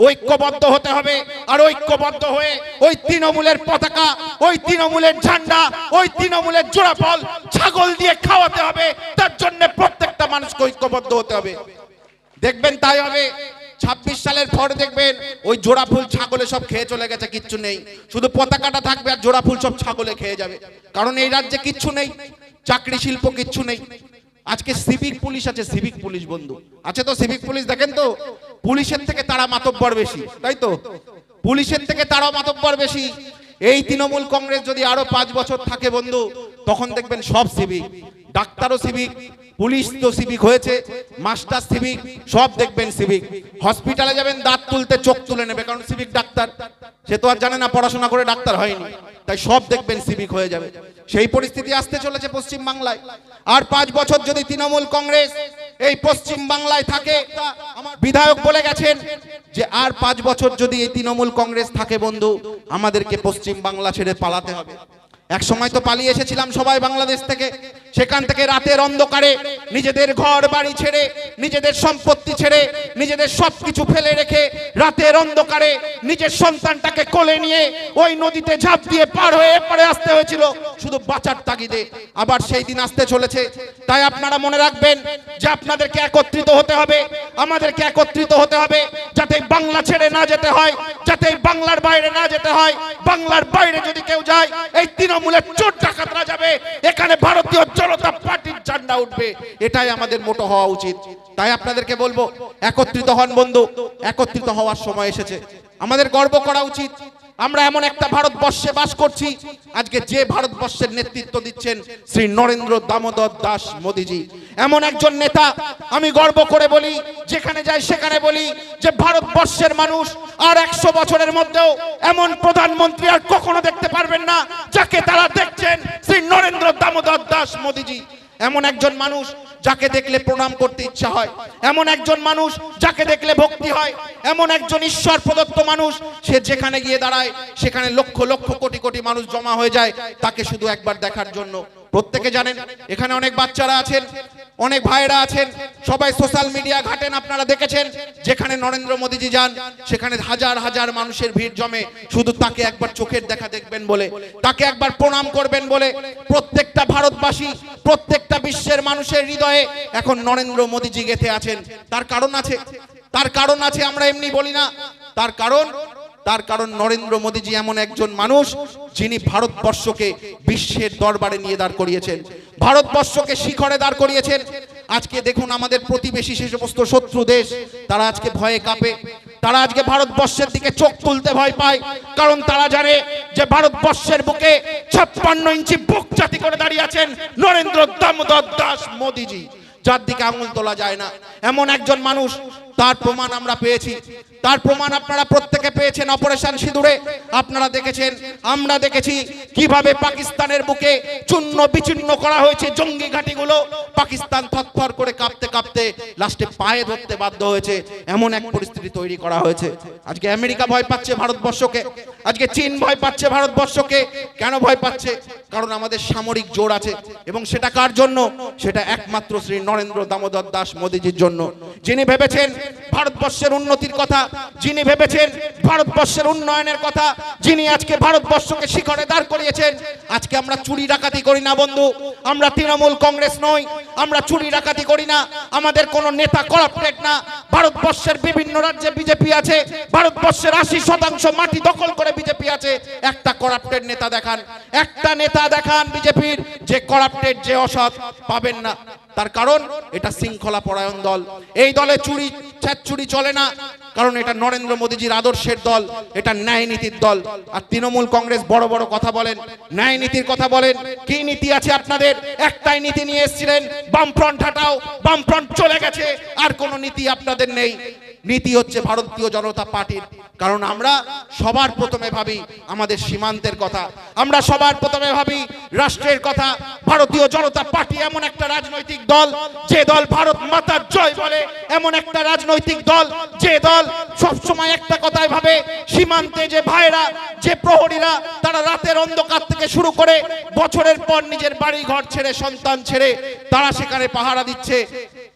ঐক্যবদ্ধ হতে হবে। আর ঐক্যবদ্ধ হয়ে ওই তৃণমূলের পতাকা, ওই তৃণমূলের ঝান্ডা, ওই তৃণমূলের জোড়া ফল ছাগল দিয়ে খাওয়াতে হবে। তার জন্য প্রত্যেকটা মানুষকে ঐক্যবদ্ধ হতে হবে। দেখবেন তাই হবে। 26 সালের পরে দেখবেন ওই জোড়া ফুল ছাগলে সব খেয়ে চলে গেছে, কিচ্ছু নেই, শুধু পতাকাটা থাকবে আর জোড়া ফুল সব ছাগলে খেয়ে যাবে। কারণ এই রাজ্যে কিচ্ছু নেই, চাকরি শিল্প কিচ্ছু নেই। আজকে সিভিক পুলিশ আছে, সিভিক পুলিশ বন্ধু আছে তো, সিভিক পুলিশ দেখেন তো, পুলিশের থেকে তারা মাতব্বর বেশি, তাই তো, পুলিশের থেকে তারাও মাতব্বর বেশি। এই তৃণমূল কংগ্রেস যদি আরো 5 বছর থাকে বন্ধু, তখন দেখবেন সব সিভিক, ডাক্তারও সিভিক, পুলিশ তো সিভিক হয়েছে, মাস্টার সিভিক, সব দেখবেন সিভিক। হসপিটালে যাবেন দাঁত তুলতে চোখ তুলে নেবে, কারণ সিভিক ডাক্তার, সে তো আর জানে না পড়াশোনা করে ডাক্তার হয়নি, তাই সব দেখবেন সিভিক হয়ে যাবে। সেই পরিস্থিতি আসতে চলেছে পশ্চিম বাংলায়। আর 5 বছর যদি তৃণমূল কংগ্রেস এই পশ্চিম বাংলায় থাকে, আমার বিধায়ক বলে গেছেন যে আর 5 বছর যদি এই তৃণমূল কংগ্রেস থাকে বন্ধু, আমাদেরকে পশ্চিম বাংলা ছেড়ে পালাতে হবে। এক সময় তো পালিয়ে এসেছিলাম সবাই বাংলাদেশ থেকে, সেখান থেকে রাতের অন্ধকারে নিজেদের ঘর বাড়ি ছেড়ে, নিজেদের সম্পত্তি ছেড়ে, নিজেদের সবকিছু ফেলে রেখে রাতের অন্ধকারে নিজের সন্তানটাকে কোলে নিয়ে ওই নদীতে ঝাঁপ দিয়ে পার হয়ে এপারে আসতে হয়েছিল শুধু বাঁচার তাগিদে। আবার সেই দিন আসতে চলেছে। তাই আপনারা মনে রাখবেন যে আপনাদেরকে একত্রিত হতে হবে, আমাদেরকে একত্রিত হতে হবে, যাতে বাংলা ছেড়ে না যেতে হয়, যাতে বাংলার বাইরে না যেতে হয়। বাংলার বাইরে যদি কেউ যায়, এই তৃণমূলের চোর ডাকাতরা যাবে, এখানে ভারতীয় জনতা পার্টির ঝান্ডা উঠবে। এটাই আমাদের মোটো হওয়া উচিত। তাই আপনাদেরকে বলবো, একত্রিত হন বন্ধু, একত্রিত হওয়ার সময় এসেছে। আমাদের গর্ব করা উচিত, আমরা এমন একটা ভারতবর্ষে বাস করছি। আজকে যে ভারতবর্ষের নেতৃত্ব দিচ্ছেন শ্রী নরেন্দ্র দামোদর দাস মোদিজি, এমন একজন নেতা। আমি গর্ব করে বলি, যেখানে যাই সেখানে বলি যে ভারতবর্ষের মানুষ আর 100 বছরের মধ্যেও এমন প্রধানমন্ত্রী আর কখনো দেখতে পারবেন না যাকে তারা দেখছেন শ্রী নরেন্দ্র দামোদর দাস মোদিজি। এমন একজন মানুষ যাকে দেখলে প্রণাম করতে ইচ্ছা হয়, এমন একজন মানুষ যাকে দেখলে ভক্তি হয়, এমন একজন ঈশ্বর প্রদত্ত মানুষ, সে যেখানে গিয়ে দাঁড়ায় সেখানে লক্ষ লক্ষ কোটি কোটি মানুষ জমা হয়ে যায় তাকে শুধু একবার দেখার জন্য। প্রত্যেকে জানেন এখানে অনেক বাচ্চারা আছেন, অনেক ভাইরা আছেন, সবাই সোশ্যাল মিডিয়া ঘাটেন, আপনারা দেখেছেন যেখানে নরেন্দ্র মোদীজি যান সেখানে হাজার হাজার মানুষের ভিড় জমে শুধু তাকে একবার চোখের দেখা দেখবেন বলে, তাকে একবার প্রণাম করবেন বলে। প্রত্যেকটা ভারতবাসী, প্রত্যেকটা বিশ্বের মানুষের হৃদয়ে এখন নরেন্দ্র মোদীজি গেঁথে আছেন। তার কারণ আছে, তার কারণ আছে, আমরা এমনি বলি না। তার কারণ নরেন্দ্র মোদীজি এমন একজন মানুষ যিনি ভারতবর্ষকে বিশ্বের দরবারে নিয়ে দাঁড় করিয়েছেন, ভারতবর্ষকে শিখরে দাঁড় করিয়েছেন। আজকে দেখুন আমাদের প্রতিবেশী সে সমস্ত শত্রু দেশ, তারা আজকে ভয়ে কাঁপে, তারা আজকে ভারতবর্ষের দিকে চোখ তুলতে ভয় পায়। কারণ তারা জানে যে ভারতবর্ষের বুকে 56 ইঞ্চি বুক জাতি করে দাঁড়িয়ে আছেন নরেন্দ্র দামোদর দাস মোদীজি, যার দিকে আঙুল তোলা যায় না। এমন একজন মানুষ, তার প্রমাণ আমরা পেয়েছি, তার প্রমাণ আপনারা প্রত্যেকে পেয়েছেন অপারেশন সিঁদুরে। আপনারা দেখেছেন, আমরা দেখেছি কিভাবে পাকিস্তানের বুকে চূর্ণ বিচূর্ণ করা হয়েছে জঙ্গি ঘাঁটিগুলো। পাকিস্তান থরথর করে কাঁপতে কাঁপতে লাস্টে পায়ে ধরতে বাধ্য হয়েছে, এমন এক পরিস্থিতি তৈরি করা হয়েছে। আজকে আমেরিকা ভয় পাচ্ছে ভারতবর্ষকে, আজকে চীন ভয় পাচ্ছে ভারতবর্ষকে। কেন ভয় পাচ্ছে? কারণ আমাদের সামরিক জোর আছে, এবং সেটা কার জন্য? সেটা একমাত্র শ্রী নরেন্দ্র দামোদর দাস মোদীজির জন্য, যিনি ভেবেছেন ভারতবর্ষের উন্নতির কথা, যিনি ভেবেছেন ভারতবর্ষের উন্নয়নের কথা, যিনি আজকে ভারতবর্ষকে শিখরে দাঁড় করিয়েছেন। আজকে আমরা চুরি ডাকাতি করি না বন্ধু, আমরা তৃণমূল কংগ্রেস নই, আমরা চুরি ডাকাতি করি না, আমাদের কোনো নেতা করাপ্টেড না। ভারতবর্ষের বিভিন্ন রাজ্যে বিজেপি আছে, ভারতবর্ষের 80% মাটি দখল করে বিজেপি আছে। একটা করাপ্টেড নেতা দেখান, একটা নেতা দেখান বিজেপির যে করাপ্টেড, যে অসৎ, পাবেন না। তার কারণ এটা শৃঙ্খলা পরায়ণ দল, এই দলে চুরি ছ্যাঁচুরি চলে না, কারণ এটা নরেন্দ্র মোদীজির আদর্শের দল, এটা ন্যায় নীতির দল। আর তৃণমূল কংগ্রেস বড় বড় কথা বলেন, ন্যায় নীতির কথা বলেন, কি নীতি আছে আপনাদের? একটাই নীতি নিয়ে এসেছিলেন, বামফ্রন্ট হাটাও, বামফ্রন্ট চলে গেছে, আর কোনো নীতি আপনাদের নেই। নীতি হচ্ছে ভারতীয় জনতা পার্টির। কারণ আমরা সবার প্রথমে ভাবি আমাদের সীমান্তের কথা, আমরা সবার প্রথমে ভাবি রাষ্ট্রের কথা। ভারতীয় জনতা পার্টি এমন একটা রাজনৈতিক দল, যে দল ভারত মাতার জয় বলে, এমন একটা রাজনৈতিক দল যে দল সবসময় একটা কথাই ভাবে, সীমান্তে যে ভাইরা, যে প্রহরীরা, তারা রাতের অন্ধকার থেকে শুরু করে বছরের পর নিজের বাড়ি ঘর ছেড়ে, সন্তান ছেড়ে তারা সেখানে পাহারা দিচ্ছে।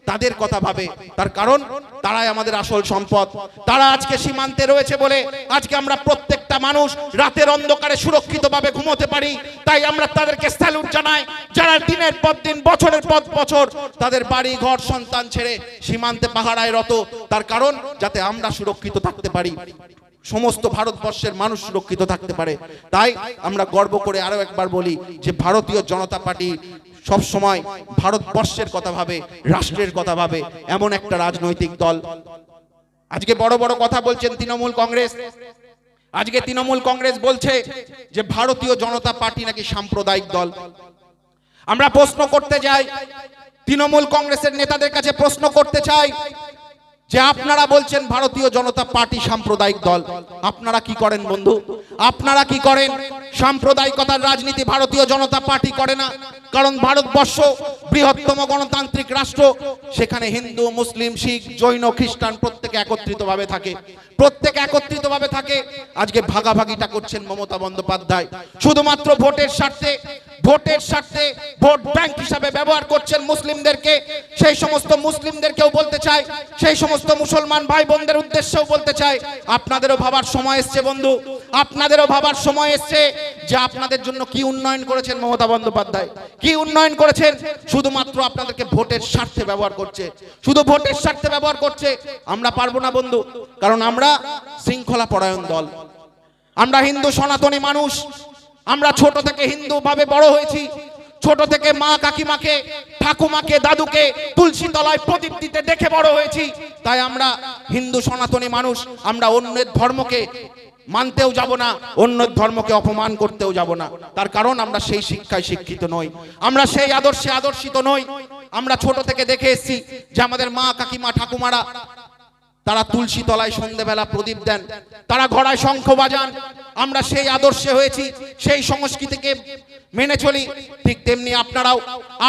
তাদের কথা ভাবে। তার কারণ তারাই আমাদের আসল সম্পদ। তারা আজকে সীমান্তে রয়েছে বলে আজকে আমরা প্রত্যেকটা মানুষ রাতের অন্ধকারে সুরক্ষিতভাবে ঘুমোতে পারি। তাই আমরা তাদেরকে স্যালুট জানাই, যারা দিনের পর দিন বছরের পর বছর তাদের বাড়ি ঘর সন্তান ছেড়ে সীমান্তে পাহারায় রত। তার কারণ যাতে আমরা সুরক্ষিত থাকতে পারি, সমস্ত ভারতবর্ষের মানুষ সুরক্ষিত থাকতে পারে। তাই আমরা গর্ব করে আরো একবার বলি যে ভারতীয় জনতা পার্টি সব সময় ভারতবর্ষের কথা ভাবে, রাষ্ট্রের কথা ভাবে, এমন একটা রাজনৈতিক দল। আজকে বড় বড় কথা বলছেন তৃণমূল কংগ্রেস। আজকে তৃণমূল কংগ্রেস বলছে যে ভারতীয় জনতা পার্টি নাকি সাম্প্রদায়িক দল। আমরা প্রশ্ন করতে যাই, তৃণমূল কংগ্রেসের নেতাদের কাছে প্রশ্ন করতে চাই যে আপনারা বলছেন ভারতীয় জনতা পার্টি সাম্প্রদায়িক দল, আপনারা কি করেন বন্ধু? আপনারা কি করেন? সাম্প্রদায়িকতার রাজনীতি ভারতীয় জনতা পার্টি করে না। কারণ ভারতবর্ষ বৃহত্তম গণতান্ত্রিক রাষ্ট্র, সেখানে হিন্দু মুসলিম শিখ জৈন খ্রিস্টান প্রত্যেকে একত্রিতভাবে থাকে, প্রত্যেকে একত্রিতভাবে থাকে। আজকে ভাগাভাগিটা করছেন মমতা বন্দ্যোপাধ্যায় শুধুমাত্র ভোটের স্বার্থে, ভোটের স্বার্থে ভোট ব্যাংক হিসাবে ব্যবহার করছেন মুসলিমদেরকে। সেই সমস্ত মুসলিমদেরকেও বলতে চাই, সেই সমস্ত মুসলমান ভাই বোনদের উদ্দেশ্যেও বলতে চাই, আপনাদেরও ভাবার সময় এসছে বন্ধু, আপনাদেরও ভাবার সময় এসছে যে আপনাদের জন্য কি উন্নয়ন করেছেন মমতা বন্দ্যোপাধ্যায়, কি উন্নয়ন করেছেন। শুধুমাত্র আপনাদেরকে ভোটের স্বার্থে ব্যবহার করছে, শুধু ভোটের স্বার্থে ব্যবহার করছে। আমরা পারবো না বন্ধু, কারণ আমরা শৃঙ্খলা পরায়ণ দল, আমরা হিন্দু সনাতনী মানুষ। আমরা ছোট থেকে হিন্দু ভাবে বড় হয়েছি, ছোট থেকে মা কাকিমাকে ঠাকুমাকে দাদুকে তুলসী তলায় প্রদীপ দিতে দেখে বড় হয়েছি। তাই আমরা হিন্দু সনাতনী মানুষ, আমরা অন্যের ধর্মকে মানতেও যাব না, অন্য ধর্মকে অপমান করতেও যাব না। তার কারণ আমরা সেই শিক্ষায় শিক্ষিত নই, আমরা সেই আদর্শে আদর্শিত নই। আমরা ছোট থেকে দেখে এসেছি যে আমাদের মা কাকিমা ঠাকুমারা তারা তুলসী তলায় সন্ধ্যেবেলা প্রদীপ দেন, তারা ঘোড়ায় শঙ্খ বাজান। আমরা সেই আদর্শে হয়েছি, সেই সংস্কৃতিকে মেনে চলি। ঠিক তেমনি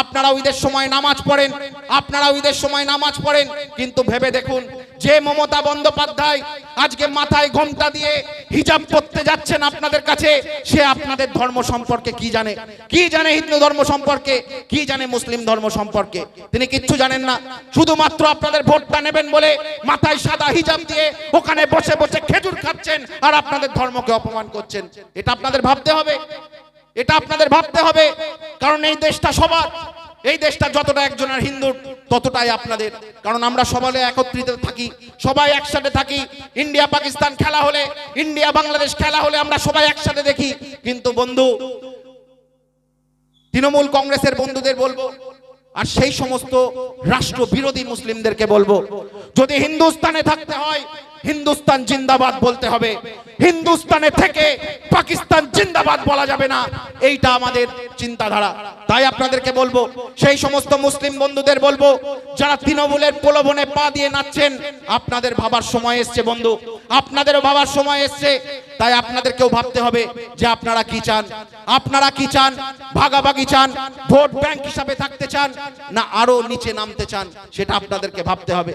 আপনারাও ঈদের সময় নামাজ পড়েন, আপনারাও ঈদের সময় নামাজ পড়েন। কিন্তু ভেবে দেখুন, যে মমতা বন্দ্যোপাধ্যায় আজকে মাথায় ঘোমটা দিয়ে হিজাব পরতে যাচ্ছেন আপনাদের কাছে, সে আপনাদের ধর্ম সম্পর্কে কি জানে? কি জানে হিন্দু ধর্ম সম্পর্কে? কি জানে মুসলিম ধর্ম সম্পর্কে? তিনি কিচ্ছু জানেন না। শুধুমাত্র আপনাদের ভোটটা নেবেন বলে মাথায় সাদা হিজাব দিয়ে ওখানে বসে বসে খেজুর খাচ্ছেন আর আপনাদের ধর্মকে অপমান করছেন। এটা আপনাদের ভাবতে হবে, এটা আপনাদের ভাবতে হবে। কারণ এই দেশটা সবার, এই দেশটা যতটা একজনের হিন্দুর ততটাই আপনাদের। কারণ আমরা সবাই একত্রিত থাকি, সবাই একসাথে থাকি। ইন্ডিয়া পাকিস্তান খেলা হলে, ইন্ডিয়া বাংলাদেশ খেলা হলে আমরা সবাই একসাথে দেখি। কিন্তু বন্ধু, তৃণমূল কংগ্রেসের বন্ধুদের বলবো, আর সেই সমস্ত রাষ্ট্র বিরোধী মুসলিমদেরকে বলবো, যদি হিন্দুস্তানে থাকতে হয় হিন্দুস্তান জিন্দাবাদ বলতে হবে, হিন্দুস্তানে থেকে পাকিস্তান জিন্দাবাদ বলা যাবে না। এইটা আমাদের চিন্তাধারা। তাই আপনাদেরকে বলবো, সেই সমস্ত মুসলিম বন্ধুদের বলবো যারা তৃণমূলের প্রলোভনে পা দিয়ে নাচছেন, আপনাদের ভাবার সময় এসছে বন্ধু, আপনাদেরও ভাবার সময় এসছে। তাই আপনাদেরকেও ভাবতে হবে যে আপনারা কি চান, আপনারা কি চান? ভাগাভাগি চান, ভোট ব্যাংক হিসাবে থাকতে চান, না আরো নিচে নামতে চান? সেটা আপনাদেরকে ভাবতে হবে।